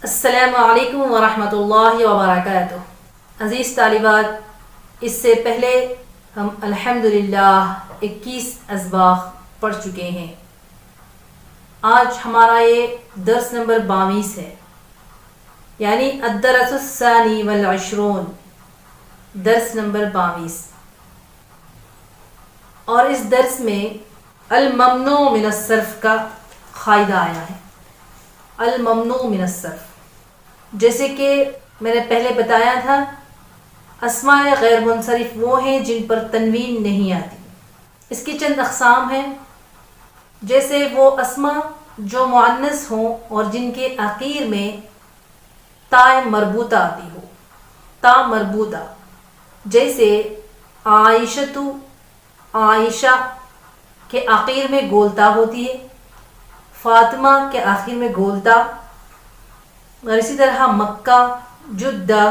السلام علیکم ورحمۃ اللہ وبرکاتہ۔ عزیز طالبات، اس سے پہلے ہم الحمدللہ 21 اسباق پڑھ چکے ہیں۔ آج ہمارا یہ درس نمبر 22 ہے، یعنی الدرس الثانی والعشرون، درس نمبر 22۔ اور اس درس میں الممنوع من الصرف کا قاعدہ آیا ہے۔ الممنوع من الصرف، جیسے کہ میں نے پہلے بتایا تھا، اسماء غیر منصرف وہ ہیں جن پر تنوین نہیں آتی۔ اس کی چند اقسام ہیں، جیسے وہ اسماء جو مؤنث ہوں اور جن کے آخر میں تا مربوطہ آتی ہو، تا مربوطہ، جیسے عائشۃ، عائشہ کے آخر میں گولتا ہوتی ہے، فاطمہ کے آخر میں گولتا، اور اسی طرح مکہ، جدہ،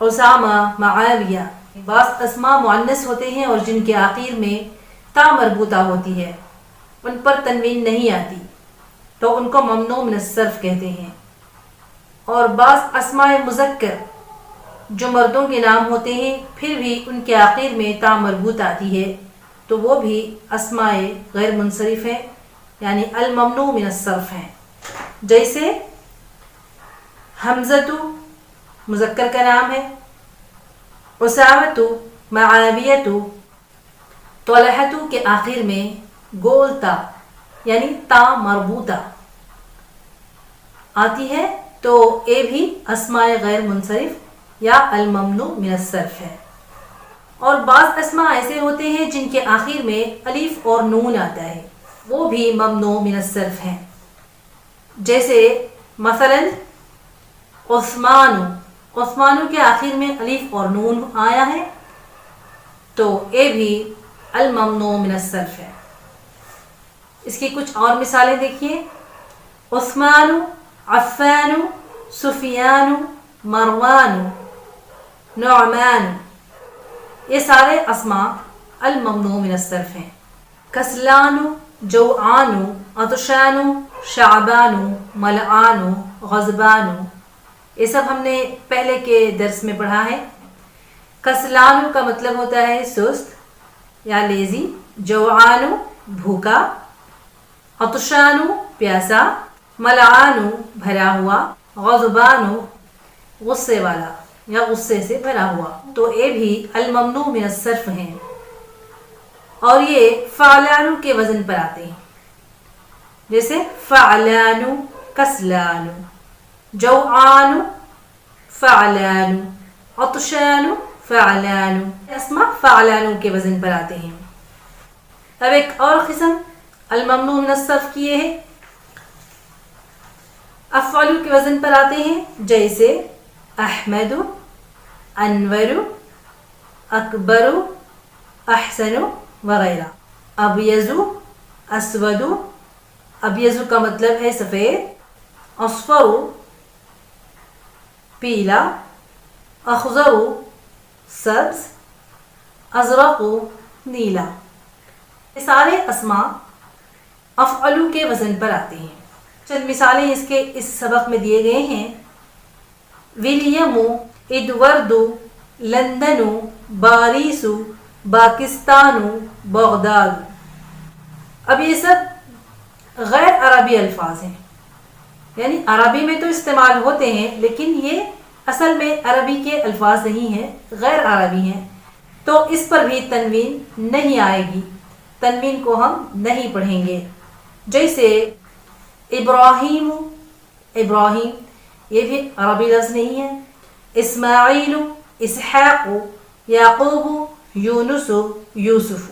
اسامہ، معاویہ۔ بعض اسماء مؤنث ہوتے ہیں اور جن کے آخر میں تا مربوطہ ہوتی ہے، ان پر تنوین نہیں آتی، تو ان کو ممنوع من الصرف کہتے ہیں۔ اور بعض اسماء مذکر جو مردوں کے نام ہوتے ہیں، پھر بھی ان کے آخر میں تا مربوط آتی ہے، تو وہ بھی اسماء غیر منصرف ہیں، یعنی الممنوع من الصرف ہیں۔ جیسے حمزۃ مذکر کا نام ہے، اسامۃ، معاویۃ، طلحۃ کے آخر میں گولتا یعنی تا مربوطہ آتی ہے، تو یہ بھی اسماء غیر منصرف یا الممنوع من الصرف ہے۔ اور بعض اسماء ایسے ہوتے ہیں جن کے آخر میں الف اور نون آتا ہے، وہ بھی ممنوع من الصرف ہیں۔ جیسے مثلا عثمان، عثمانوں کے آخر میں الف اور نون آیا ہے، تو یہ بھی الممنوع من الصرف ہے۔ اس کی کچھ اور مثالیں دیکھیے، عثمان، عفان، سفیان، مروان، نعمان، یہ سارے اسماء الممنوع من الصرف ہیں۔ کسلان، جوعان، عطشان، شعبان، ملعان، غضبان، یہ سب ہم نے پہلے کے درس میں پڑھا ہے۔ کسلان کا مطلب ہوتا ہے سست یا لیزی، جوعان بھوکا، عطشان پیاسا، ملعان بھرا ہوا، غضبان غصے والا یا غصے سے بھرا ہوا، تو یہ بھی الممنوع من الصرف ہیں، اور یہ فعلان کے وزن پر آتے ہیں، جیسے فعلان، کسلان، جوعان، فعلان، عطشان، فعلان، اسماء فعلان کے وزن پر آتے ہیں۔ اب ایک اور قسم الممنوع من الصرف کی ہے، افعل کے وزن پر آتے ہیں، جیسے احمد، انور، اکبر، احسن وغیرہ۔ ابیض، اسود، ابیض کا مطلب ہے سفید، اصفر پیلا، اخضر سبز، ازرق نیلا، یہ سارے اسماء افعل کے وزن پر آتے ہیں۔ چند مثالیں اس کے اس سبق میں دیے گئے ہیں، William, Edward, London, Paris, Pakistan, Baghdad. اب یہ سب غیر عربی الفاظ ہیں، یعنی عربی میں تو استعمال ہوتے ہیں، لیکن یہ اصل میں عربی کے الفاظ نہیں ہیں، غیر عربی ہیں، تو اس پر بھی تنوین نہیں آئے گی، تنوین کو ہم نہیں پڑھیں گے۔ جیسے ابراہیم، ابراہیم یہ بھی عربی لفظ نہیں ہے، اسماعیل، اسحاق، یعقوب، یونس، یوسف،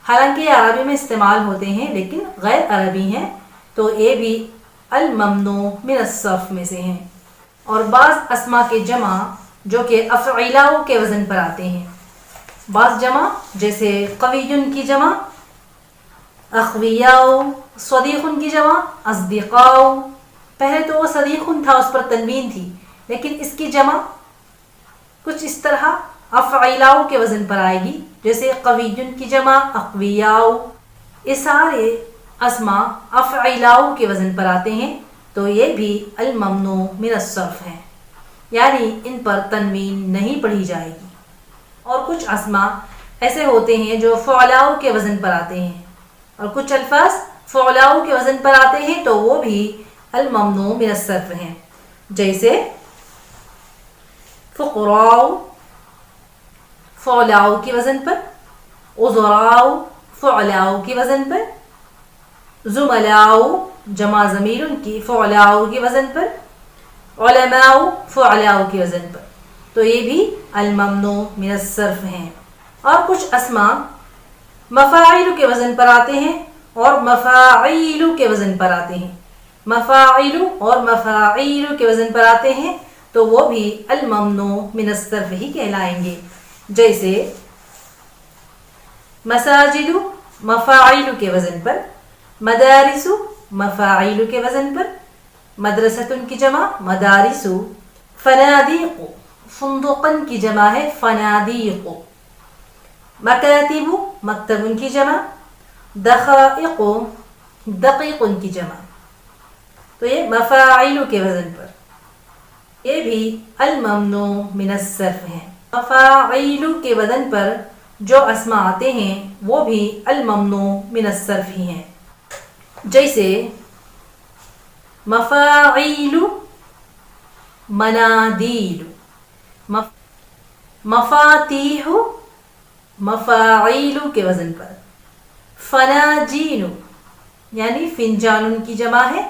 حالانکہ یہ عربی میں استعمال ہوتے ہیں لیکن غیر عربی ہیں، تو یہ بھی الممنوع من الصرف میں سے ہیں۔ اور بعض اسماء کے جمع جو کہ افعلا کے وزن پر آتے ہیں، بعض جمع جیسے قوی کی جمع اخویاء، صدیق کی جمع اصدقاء، پہلے تو وہ صدیق تھا، اس پر تنوین تھی، لیکن اس کی جمع کچھ اس طرح افعلا کے وزن پر آئے گی، جیسے قوی کی جمع اقویاء۔ یہ سارے اسماء افعلا کے وزن پر آتے ہیں، تو یہ بھی الممنوع من الصرف ہیں، یعنی ان پر تنوین نہیں پڑھی جائے گی۔ اور کچھ اسما ایسے ہوتے ہیں جو فعلاؤ کے وزن پر آتے ہیں، اور کچھ الفاظ فعلاؤ کے وزن پر آتے ہیں تو وہ بھی الممنوع من الصرف ہیں، جیسے فقراء فعلاؤ کے وزن پر، عذراء فعلاؤ کے وزن پر، زملاء جمع ضمیر کی فعلاؤ کے وزن پر، علماء فعلاؤ کے وزن پر، تو یہ بھی الممنوع من الصرف ہیں۔ اور کچھ اسما مفاعل کے وزن پر آتے ہیں اور مفاعیل کے وزن پر آتے ہیں، مفاعل اور مفاعیل کے وزن پر آتے ہیں تو وہ بھی الممنوع من الصرف ہی کہلائیں گے، جیسے مساجد مفاعل کے وزن پر، مدارس مفاعل کے وزن پر، مدرسۃ کی جمع مدارس، فنادیق فندقن کی جمع ہے فنادیق، مکاتب مکتب کی جمع، دقائق دقیق کی جمع، تو یہ مفاعل کے وزن پر، یہ بھی الممنوع من الصرف ہیں۔ مفاعل کے وزن پر جو اسما آتے ہیں وہ بھی الممنوع من الصرف ہی ہیں، جیسے مفاعیل منادیل، مفاتیح مفاعیل کے وزن پر، فناجین یعنی فنجان کی جمع ہے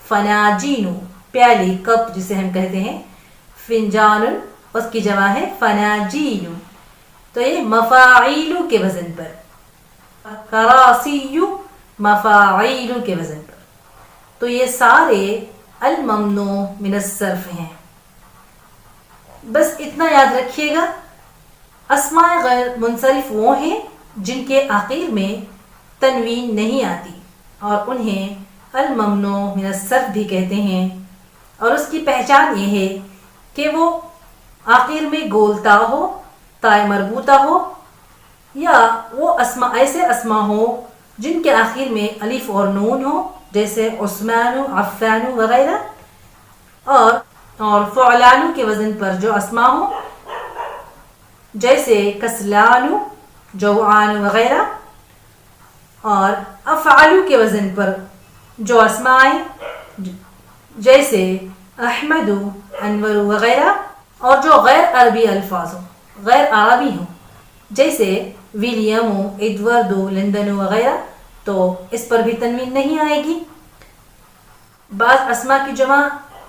فناجین، پیالی کپ جسے ہم کہتے ہیں، فنجان اس کی جمع ہے فناجین، تو یہ مفاعیل کے وزن پر، کراسی مفاعیل کے وزن پر، تو یہ سارے الممنوع من الصرف ہیں۔ بس اتنا یاد رکھیے گا، اسماء غیر منصرف وہ ہیں جن کے آخر میں تنوین نہیں آتی اور انہیں الممنوع من الصرف بھی کہتے ہیں، اور اس کی پہچان یہ ہے کہ وہ آخر میں گولتا ہو، تائے مربوطہ ہو، یا وہ اسما ایسے اسما ہو جن کے آخر میں الف اور نون ہو، جیسے عثمان عفان وغیرہ، اور فعلان کے وزن پر جو اسما ہو جیسے کسلان جوعان وغیرہ، اور افعال کے وزن پر جو اسما آئیں جیسے احمد انور وغیرہ، اور جو غیر عربی الفاظ ہوں، غیر عربی ہوں، جیسے ولیم ایڈورڈ لندن وغیرہ، تو اس پر بھی تنوین نہیں آئے گی۔ بعض اسما کی جمع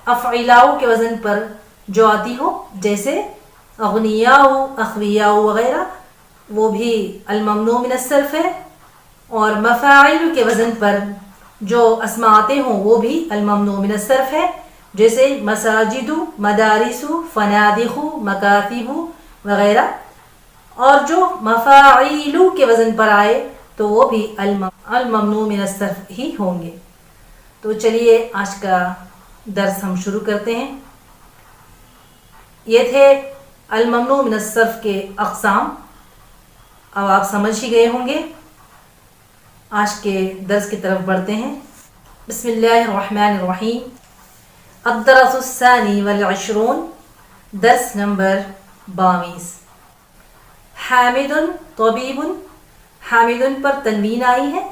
افعلاؤ کے وزن پر جو آتی ہو، جیسے اغنیاء اخویاء وغیرہ، وہ بھی الممنوع من الصرف ہے، اور مفاعل کے وزن پر جو اسما آتے ہوں وہ بھی الممنوع من الصرف ہے، جیسے مساجد مدارس فنادق مکاتب وغیرہ، اور جو مفاعیل کے وزن پر آئے تو وہ بھی الممنوع من الصرف ہی ہوں گے۔ تو چلیے آج کا درس ہم شروع کرتے ہیں۔ یہ تھے الممنوع من الصرف کے اقسام، اب آپ سمجھ ہی گئے ہوں گے۔ آج کے درس کی طرف بڑھتے ہیں۔ بسم اللہ الرحمن الرحیم۔ الدرس الثانی والعشرون، درس نمبر 22۔ حامد طبیب، حامد پر تنوین آئی ہے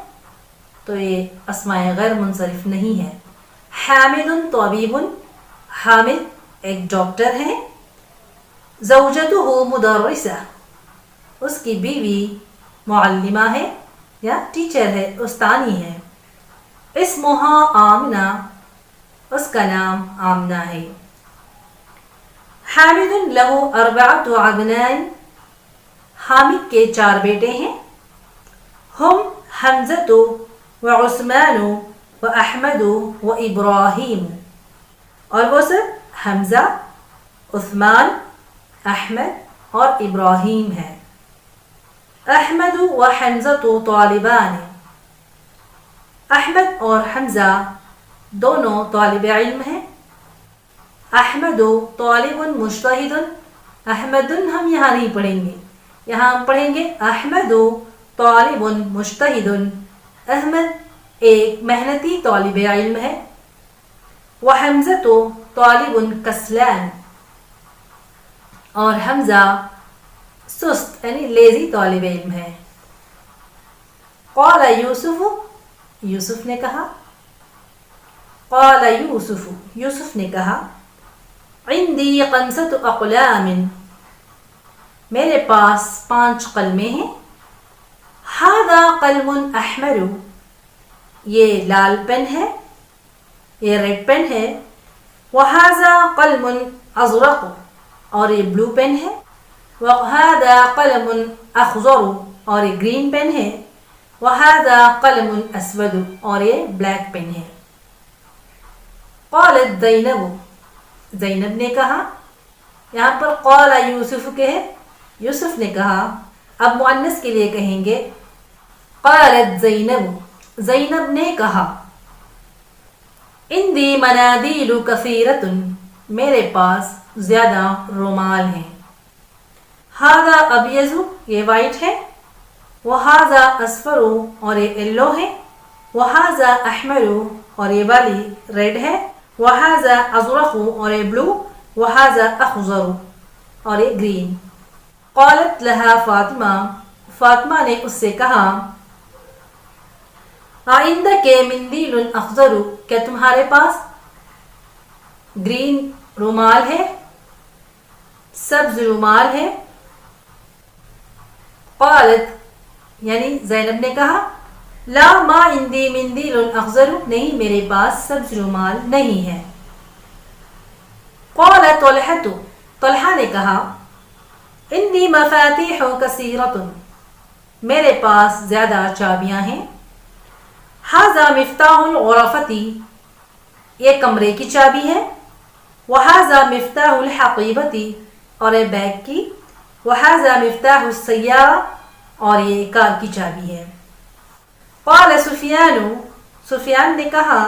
تو یہ اسماء غیر منصرف نہیں ہے۔ حامد طبیب، حامد ایک ڈاکٹر ہے، زوجته مدرسہ، اس کی بیوی معلمہ ہے یا ٹیچر ہے، استانی ہے، اسمہا آمنہ، اس کا نام آمنہ ہے۔ حامد لہ اربعۃ ابناء، حامد کے 4 بیٹے ہیں، ہم حمزۃ و عثمان و احمد و ابراہیم، اور وہ سب حمزہ، عثمان، احمد اور ابراہیم ہے۔ احمد و حمزۃ طالبان، احمد اور حمزہ دونوں طالب علم ہیں۔ احمد طالب مجتہد، احمد ہم یہاں نہیں پڑھیں گے، یہاں ہم پڑھیں گے احمد طالب مجتہد، احمد ایک محنتی طالب علم ہے۔ وحمزۃ طالب کسلان، اور حمزہ سست یعنی لیزی طالب علم ہے. قال یوسف، یوسف نے کہا. قال یوسف، یوسف نے کہا. عندی خمسۃ اقلام، میرے پاس 5 قلمیں ہیں. ھذا قلم احمر، یہ لال پین ہے، یہ ریڈ پین ہے. وھذا قلم ازرق، اور یہ بلو پین ہے. وھذا قلم اخضر، اور یہ گرین پین ہے. وھذا قلم اسود، اور یہ بلیک پین ہے. قالت زینب، زینب نے کہا. یہاں پر قال یوسف کے ہے، یوسف نے کہا. اب مؤنث کے لیے کہیں گے قالت زینب، زینب نے کہا. عندی منادیل کثیرۃ، میرے پاس زیادہ رومال ہیں. ھذا ابیض، یہ وائٹ ہے. وھذا اصفر، اور یہ یلو ہے. وھذا احمر، اور یہ والی ریڈ ہے. وھذا ازرق، اور یہ بلو. وھذا اخضر، اور یہ گرین. قالت لہا فاطمہ، فاطمہ نے اس سے کہا. عندک مندیل اخضر، کیا تمہارے پاس گرین رومال ہے، سبز رومال ہے. قالت یعنی زینب نے کہا. لا ما عندی مندیل اخضر، نہیں میرے پاس سبز رومال نہیں ہے. قال طلحہ، طلحہ نے کہا. عندی مفاتیح کثیرۃ، میرے پاس زیادہ چابیاں ہیں. ھذا مفتاح الغرفۃ، یہ کمرے کی چابی ہے. وھذا مفتاح الحقیبۃ، اور یہ بیگ کی. وھذا مفتاح السیارہ، اور یہ کار کی چابی ہے. قال سفیان، سفیان نے کہا.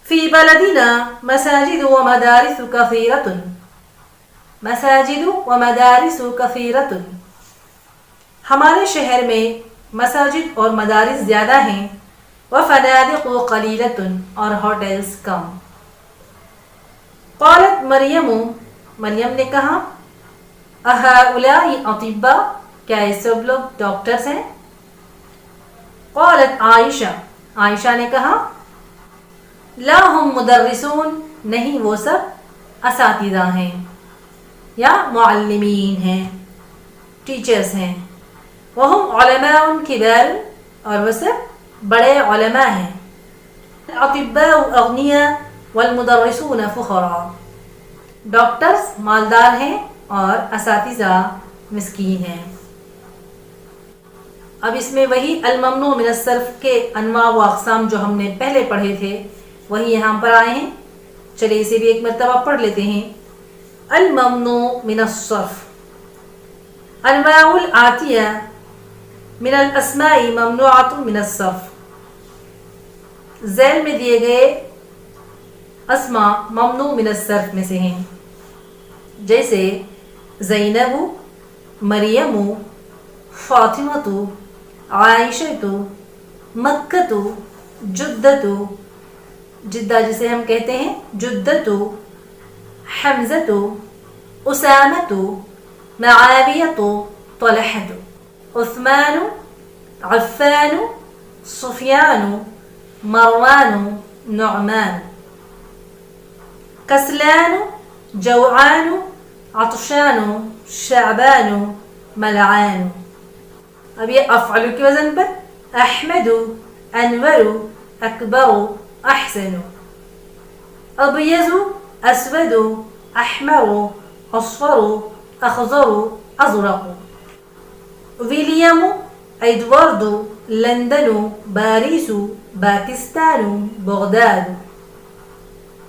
فی بلدنا مساجد و مدارس کثیرۃ، مساجد و مدارس کثیرۃ، ہمارے شہر میں مساجد اور مدارس زیادہ ہیں. وفنادق قلیلۃ، اور ہوٹلز کم. قالت مریم، مریم نے کہا. اہؤلاء اطباء، کیا یہ سب لوگ ڈاکٹرز ہیں. قالت عائشہ، عائشہ نے کہا. لا ہم مدرسون، نہیں وہ سب اساتذہ ہیں یا معلمین ہیں، ٹیچرز ہیں. وہم علماء کبار، اور وہ سب بڑے علماء ہیں. الاطباء اغنیاء والمدرسون فقراء، ڈاکٹرز مالدار ہیں اور اساتذہ مسکین ہیں. اب اس میں وہی الممنوع من الصرف کے انواع و اقسام جو ہم نے پہلے پڑھے تھے وہی یہاں پر آئے ہیں. چلیے اسے بھی ایک مرتبہ پڑھ لیتے ہیں. الممنوع من الصرف. انواع الآتیہ من الاسماء ممنوعۃ من الصرف، ذیل میں دیے گئے اسماء ممنوع من الصرف میں سے ہیں. جیسے زینب، مریم، فاطمۃ، عائشۃ، مکۃ، جدۃ، جدہ جسے ہم کہتے ہیں جدۃ، حمزۃ، اسامۃ، معاویۃ، طلحۃ، عثمان، عفان، سفیان، مروان، نعمان. کسلان، جوعان، عطشان، شعبان، ملعان. اب یہ افعل کے وزن پر احمد، انور، اکبر، احسن. ابیض، اسود، احمر، اصفر، اخضر، ازرق. William, Edward, London, Paris, Pakistan, Baghdad.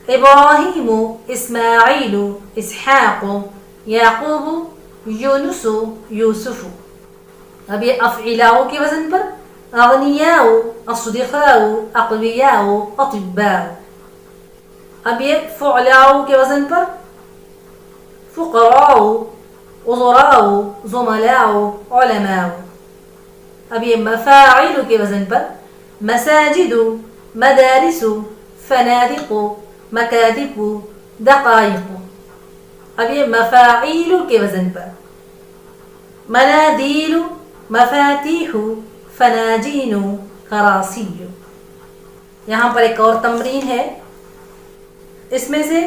ابراہیم، اسماعیل، اسحاق، یعقوب، یونس، یوسف. اب یہ افعلاء کے وزن پر اغنیاء، اصدقاء، اقویاء، اطباء. اب یہ فعلاء کے وزن پر فقراء، وزراء، زملاء، علماء. اب یہ مفاعل کے وزن پر مساجد، مدارس، فنادق، مکاتب دقائق. اب یہ مفاعیل کے وزن پر. منادیل مفاتیح فناجین کراسی. یہاں پر ایک اور تمرین ہے. اس میں سے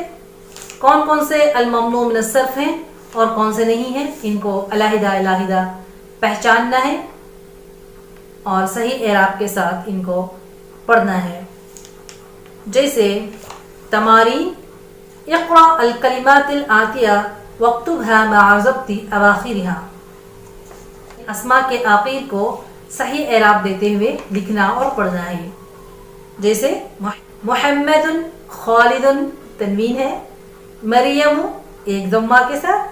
کون کون سے الممنوع من الصرف ہیں اور کون سے نہیں ہیں ان کو علیحدہ علیحدہ پہچاننا ہے اور صحیح اعراب کے ساتھ ان کو پڑھنا ہے. جیسے تمارین: اقرأ الکلمات الآتیہ واکتبها مع ضبط اواخرها. اسماء کے آخر کو صحیح اعراب دیتے ہوئے لکھنا اور پڑھنا ہے. جیسے محمد خالد تنوین ہے، مریم ایک ضمہ کے ساتھ،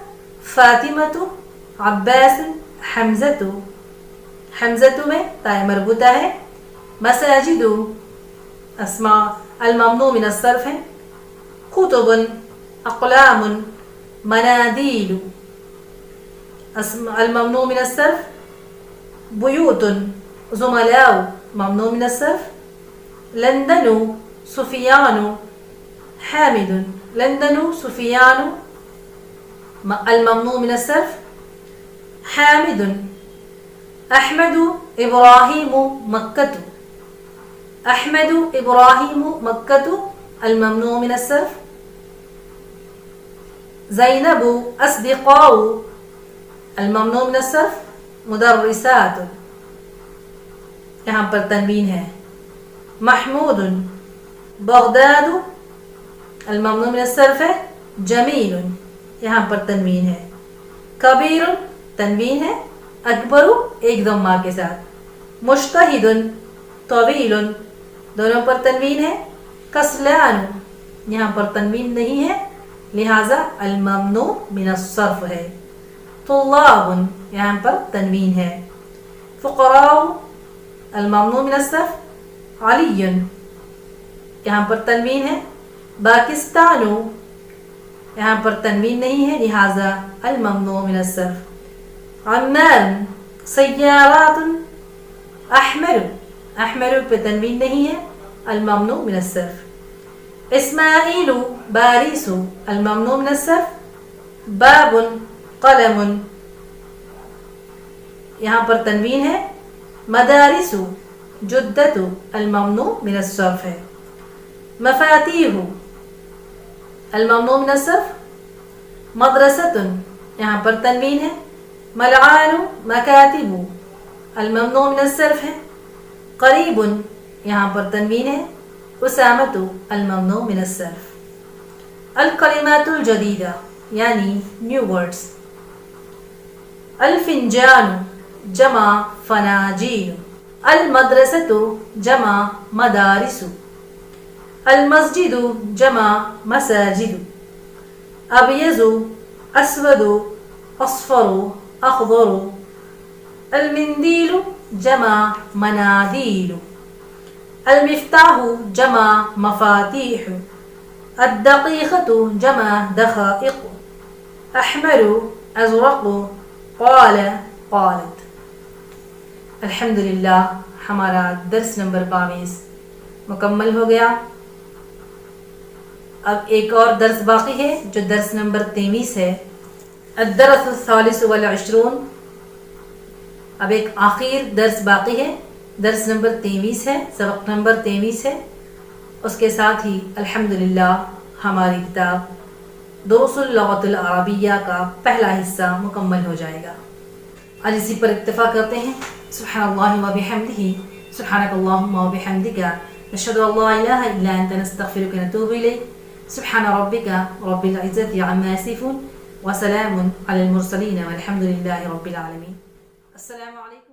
فاطمۃ عباس حمزۃ، حمزۃ میں تائے مربوطہ ہے. مساجد اسماء الممنوع من الصرف ہیں. کتب اقلام منادیل الممنوع من الصرف. بیوت زملاء ممنوع من الصرف. لندن سفیان حامد، لندن سفیان الممنوع من الصرف. حامد احمد ابراہیم مکۃ، احمد ابراہیم مکۃ الممنوع من الصرف. زینب اصدقاء الممنوع من الصرف. مدرسات یہاں پر تنوین ہے. محمود بغداد الممنوع من الصرف ہے. جمیل یہاں پر تنوین ہے. کبیر تنوین ہے. اکبر ایک ضمہ کے ساتھ. مجتہد طویل دونوں پر تنوین ہے. کسلان یہاں پر تنوین نہیں ہے لہذا الممنوع من الصرف ہے. طلاب یہاں پر تنوین ہے. فقراء الممنوع من الصرف. علی یہاں پر تنوین ہے. پاکستان یہاں پر تنوین نہیں ہے لہذا الممنوع من الصرف. عمان سیارات. احمر، احمر پہ تنوین نہیں ہے الممنوع من الصرف. اسماعیل بارس الممنوع من الصرف. باب قلم یہاں پر تنوین ہے. مدارس جدت الممنوع من الصرف ہے. مفاتیح الممنوع من الصرف. مدرسۃ یہاں پر تنوین ہے. ملعان مکاتب الممنوع من الصرف ہے. قریب یہاں پر تنوین ہے. اسامۃ الممنوع من الصرف. الکلمات الجدیدہ یعنی نیو ورڈز. الفنجان جمع فناجین. المدرسۃ جمع مدارس. المسجد جمع مساجد. ابیض اسود اصفر اخضر. المندیل جمع منادیل. المفتاح جمع مفاتیح. الدقیقۃ جمع دقائق. احمر ازرق قال قالت. الحمدللہ ہمارا درس نمبر 22 مکمل ہو گیا. اب ایک اور درس باقی ہے جو درس نمبر 23 ہے. الدرس الثالث والعشرون. اب ایک آخر درس باقی ہے. درس نمبر 23 ہے، سبق نمبر 23 ہے. اس کے ساتھ ہی الحمدللہ ہماری کتاب دروس اللغۃ العربیہ کا پہلا حصہ مکمل ہو جائے گا. آج اسی پر اکتفا کرتے ہیں. سبحان اللہ و بحمدہ، سبحانک اللہم و بحمدک، نشہد ان لا الہ الا انت، نستغفرک و نتوب الیک. سبحان ربک رب العزة عما یصفون وسلام علی المرسلین والحمد للہ رب العالمین. السلام علیکم.